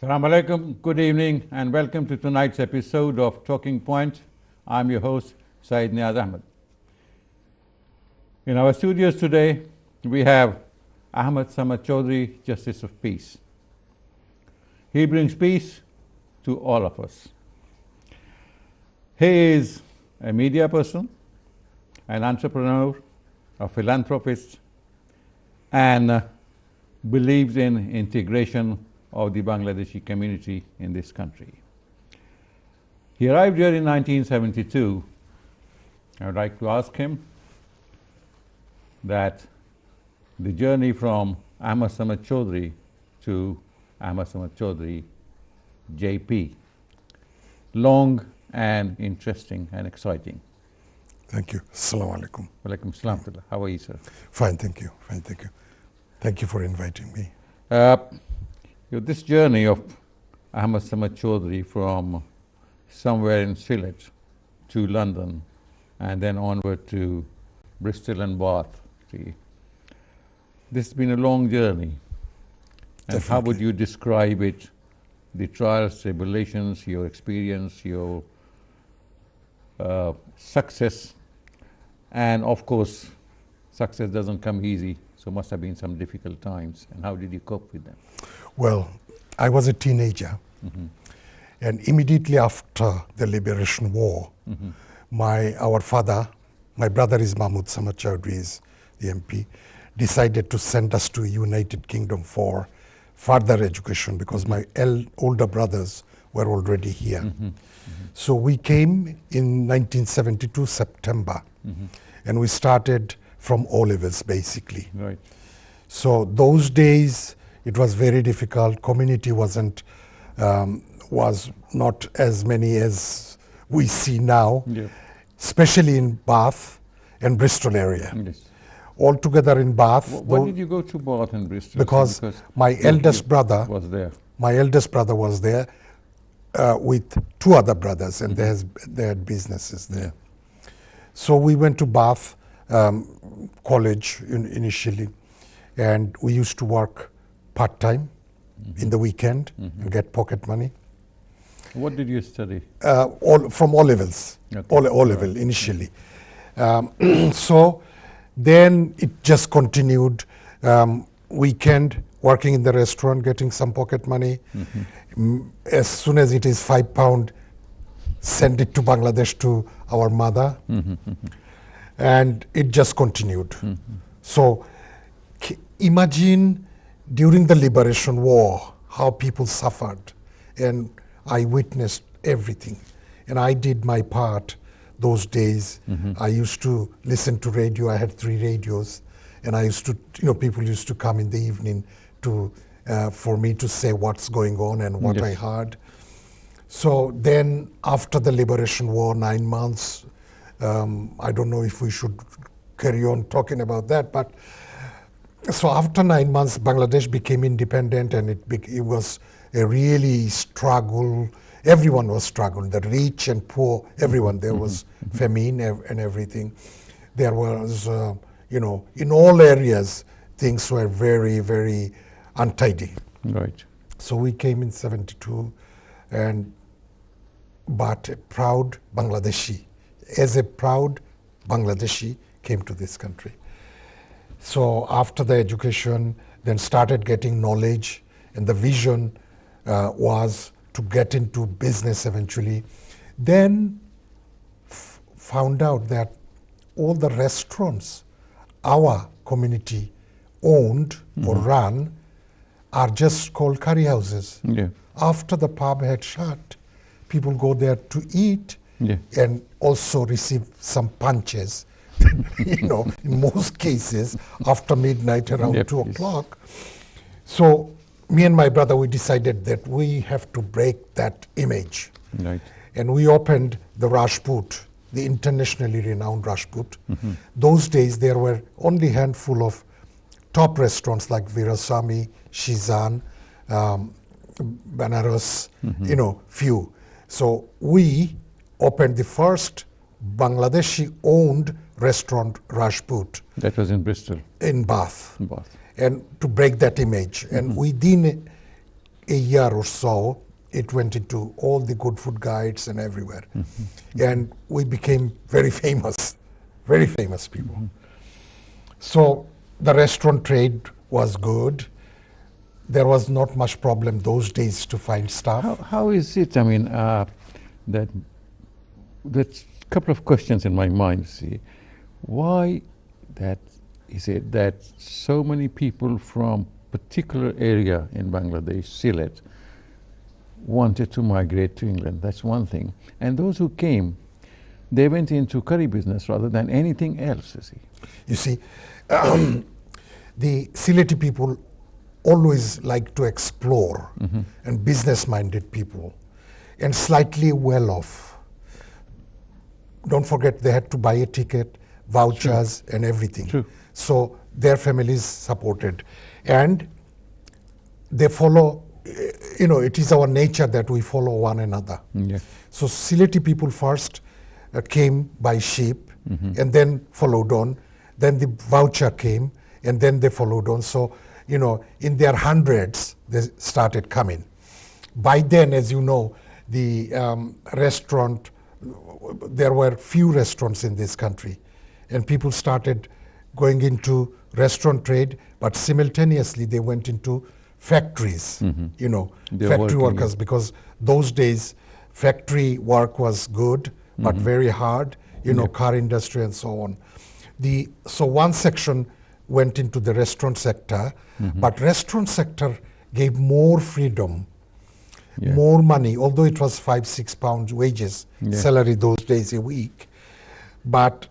Assalamu alaikum, good evening, and welcome to tonight's episode of Talking Point. I'm your host, Syed Neaz Ahmad. In our studios today, we have Ahmed Choudhury, Justice of Peace. He brings peace to all of us. He is a media person, an entrepreneur, a philanthropist, and believes in integration of the Bangladeshi community in this country. He arrived here in 1972. I would like to ask him that the journey from Ahmed Choudhury to Ahmed Choudhury JP, long and interesting and exciting. Thank you. Assalamu alaikum. Walaikum salam. How are you, sir? Fine, thank you. Fine, thank you. Thank you for inviting me. This journey of Ahmed Choudhury from somewhere in Sylhet to London and then onward to Bristol and Bath. See, this has been a long journey. And Definitely. how would you describe it? The trials, tribulations, your experience, your success, and of course, success doesn't come easy, so must have been some difficult times. And how did you cope with them? Well, I was a teenager, and immediately after the Liberation War, our father, my brother is Mahmood Samad Choudhury, is the MP, decided to send us to United Kingdom for further education because my older brothers were already here. So we came in 1972 September, and we started from O-levels basically. Right. So those days it was very difficult. Community was not as many as we see now, especially in Bath and Bristol area. Yes. Altogether in Bath. Why did you go to Bath and Bristol? Because my eldest brother was there. My eldest brother was there with two other brothers, and they had businesses there. So we went to Bath College initially, and we used to work part-time in the weekend and get pocket money. What did you study? From O-levels, Okay. O-level initially. So then it just continued. Weekend, working in the restaurant, getting some pocket money. As soon as it is £5, send it to Bangladesh to our mother. And it just continued. So imagine during the Liberation War how people suffered, and I witnessed everything. And I did my part those days. I used to listen to radio. I had 3 radios, and I used to, people used to come in the evening to for me to say what's going on and what I heard. So then after the Liberation War, 9 months, I don't know if we should carry on talking about that, but so after 9 months, Bangladesh became independent, and it was a really struggle. Everyone was struggling, the rich and poor, everyone. There was famine and everything. There was, in all areas, things were very, very untidy. Right. So we came in 72, but a proud Bangladeshi, as a proud Bangladeshi, came to this country. So after the education, then started getting knowledge, and the vision was to get into business eventually. Then found out that all the restaurants our community owned or run are just called curry houses. After the pub had shut, people go there to eat and also receive some punches. In most cases after midnight, around 2 o'clock. So me and my brother, we decided that we have to break that image. Right. And we opened the Rajput, the internationally renowned Rajput. Those days there were only a handful of top restaurants like Virasamy, Shizan, Banaras, few. So we opened the first Bangladeshi-owned restaurant, Rajput. That was in Bristol. In Bath. Bath. And to break that image. And within a year or so, it went into all the good food guides and everywhere. And we became very famous people. So the restaurant trade was good. There was not much problem those days to find staff. How is it? I mean, that that's a couple of questions in my mind. See, why that is it that so many people from particular area in Bangladesh, Sylhet, wanted to migrate to England? That's one thing. And those who came, they went into curry business rather than anything else. You see, the Sylheti people always like to explore, and business-minded people, and slightly well-off. Don't forget, they had to buy a ticket, vouchers, and everything. True. So their families supported, and they follow. It is our nature that we follow one another. Yeah. So Sylheti people first came by ship, and then followed on. Then the voucher came, and then they followed on. So, in their hundreds, they started coming. By then, as you know, the restaurant, there were few restaurants in this country, and people started going into restaurant trade, but simultaneously they went into factories, factory workers, because those days factory work was good, but very hard, car industry and so on. So one section went into the restaurant sector, but restaurant sector gave more freedom, more money, although it was £5-6 wages, salary those days a week. But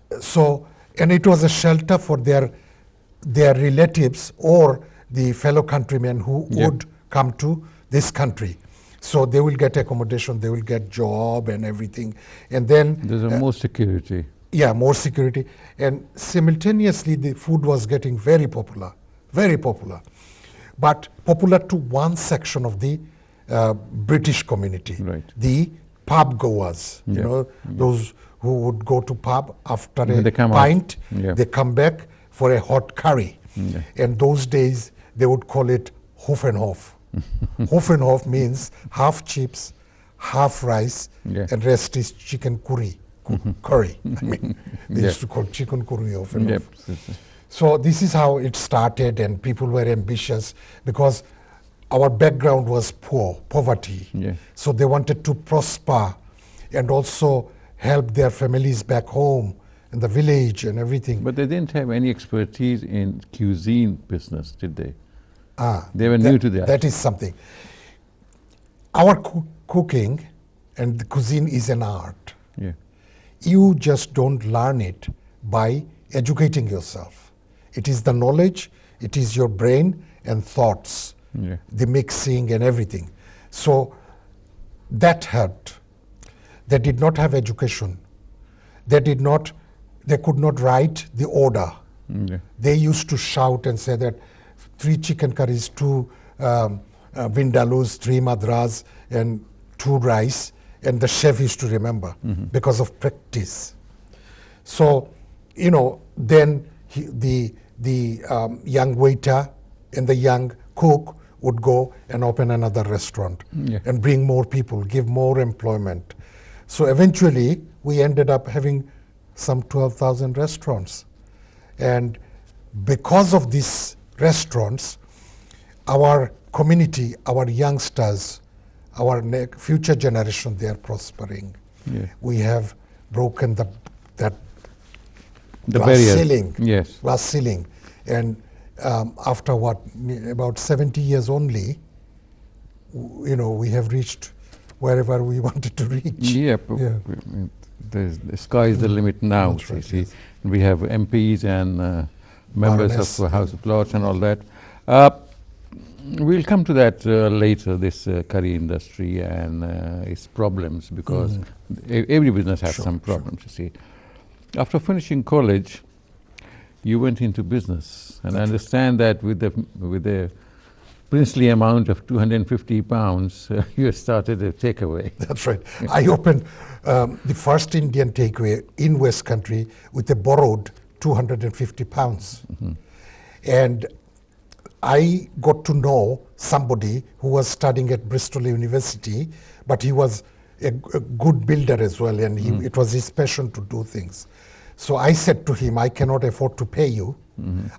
and it was a shelter for their relatives or the fellow countrymen who would come to this country. So they will get accommodation, they will get job and everything. And then there's more security. Yeah, more security. And simultaneously, the food was getting very popular, but popular to one section of the British community, the pub goers, those who would go to pub after a pint, they come back for a hot curry. And those days, they would call it Hof and Hof. Hof and Hof means half chips, half rice, and rest is chicken curry. Curry. I mean, they used to call chicken curry often. So this is how it started, and people were ambitious because our background was poverty. So they wanted to prosper and also help their families back home in the village and everything. But they didn't have any expertise in cuisine business, did they? They were new to that. That is something. Our cooking and the cuisine is an art. You just don't learn it by educating yourself. It is the knowledge, it is your brain and thoughts, the mixing and everything. So that helped. They did not have education. They could not write the order. They used to shout and say that 3 chicken curries, 2 vindalus, 3 madras, and 2 rice. And the chef used to remember because of practice. So, then the young waiter and the young cook would go and open another restaurant and bring more people, give more employment. So eventually, we ended up having some 12,000 restaurants. And because of these restaurants, our community, our youngsters, our future generation, they are prospering. We have broken the glass ceiling. Glass ceiling. And after about 70 years only, we have reached wherever we wanted to reach. The sky is the limit now. See. We have MPs and members of House of Lords and all that. We'll come to that later, this curry industry and its problems, because every business has some problems, you see. After finishing college, you went into business, and I understand that with the princely amount of £250, you started a takeaway. That's right. I opened the first Indian takeaway in West Country with a borrowed £250. And I got to know somebody who was studying at Bristol University, but he was a good builder as well, and it was his passion to do things. So I said to him, I cannot afford to pay you.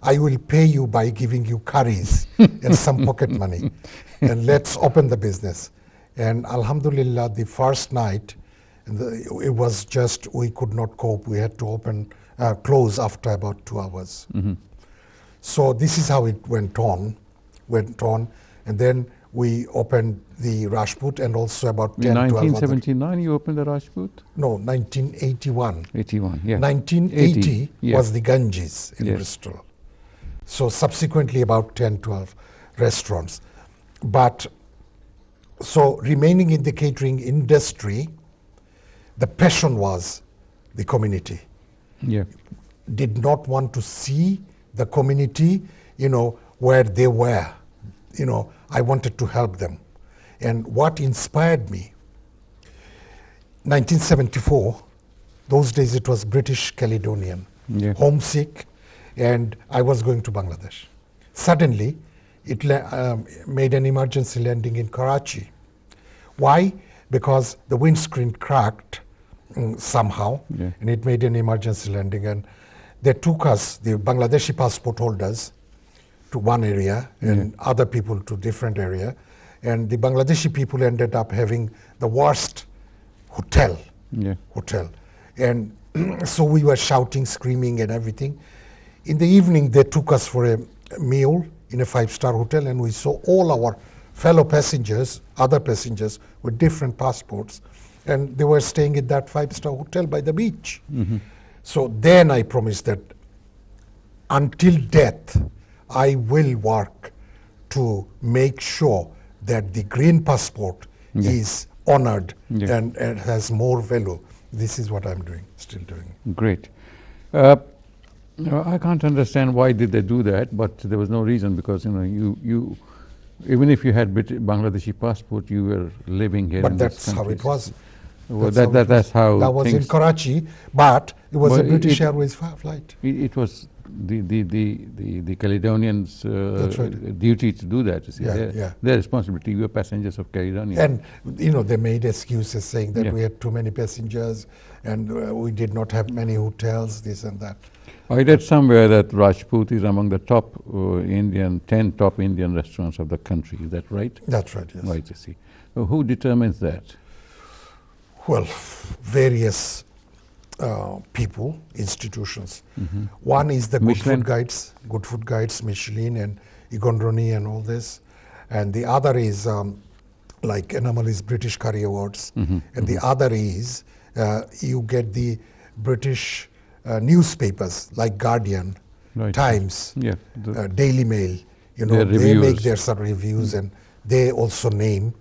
I will pay you by giving you curries and some pocket money, and let's open the business. And Alhamdulillah, the first night, it was just, we could not cope. We had to close after about 2 hours. So this is how it went on, and then we opened the Rajput, and also about 10, 12 1979 you opened the Rajput? No, 1981. 81, yeah. 1980 yeah. was the Ganges in Bristol. So subsequently about 10, 12 restaurants. But so remaining in the catering industry, the passion was the community. Yeah. Did not want to see the community, where they were. I wanted to help them. And what inspired me, 1974, those days it was British Caledonian, homesick, and I was going to Bangladesh. Suddenly, it made an emergency landing in Karachi. Why? Because the windscreen cracked somehow, and it made an emergency landing. And they took us, the Bangladeshi passport holders, to one area and other people to different area. And the Bangladeshi people ended up having the worst hotel. And so we were shouting, screaming and everything. In the evening, they took us for a meal in a 5-star hotel, and we saw all our fellow passengers, other passengers with different passports, and they were staying at that 5-star hotel by the beach. So then I promised that until death, I will work to make sure that the green passport is honored and has more value. This is what I'm doing, still doing. Great. I can't understand why did they do that, but there was no reason, because you even if you had Bangladeshi passport, you were living here. But that's how it was. Well, that's how that was in Karachi, but it was a British Airways flight. It was the Caledonians' duty to do that. You see, their responsibility. We were passengers of Caledonia. And they made excuses saying that we had too many passengers and we did not have many hotels, this and that. I read somewhere that Rajput is among the top 10 top Indian restaurants of the country. Is that right? That's right, yes. Right, you see. Who determines that? Well, various people, institutions. One is the Good Food Guides, Michelin and Igondroni and all this. And the other is like Anomalie's British Curry Awards. And the other is you get the British newspapers like Guardian, Times, Daily Mail. They make their some reviews, and they also name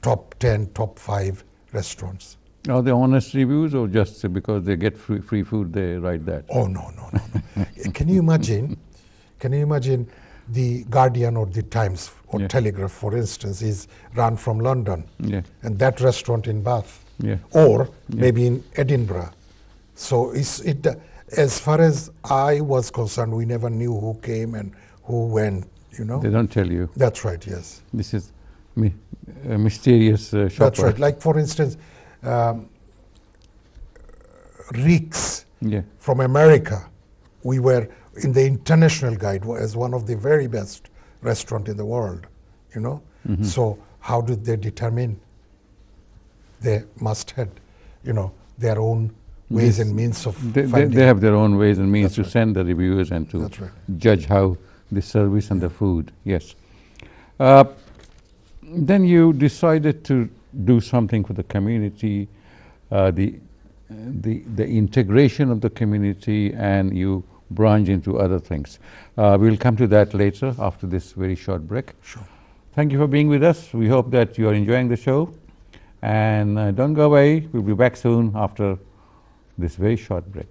top 10, top 5 restaurants. Are they honest reviews, or just because they get free food they write that? Oh, no. Can you imagine the Guardian or the Times or Telegraph, for instance, is run from London, and that restaurant in Bath, or maybe in Edinburgh. So as far as I was concerned, we never knew who came and who went, They don't tell you. That's right, yes. This is a mysterious shopper. That's right. Like, for instance, Rick's from America, we were in the international guide as one of the very best restaurant in the world, So how did they determine? They must have, their own ways and means of finding. They have their own ways and means to send the reviewers and to judge how the service and the food. Yes. Then you decided to do something for the community, the integration of the community, and you branch into other things. We'll come to that later after this very short break. Sure. Thank you for being with us. We hope that you are enjoying the show. And don't go away. We'll be back soon after this very short break.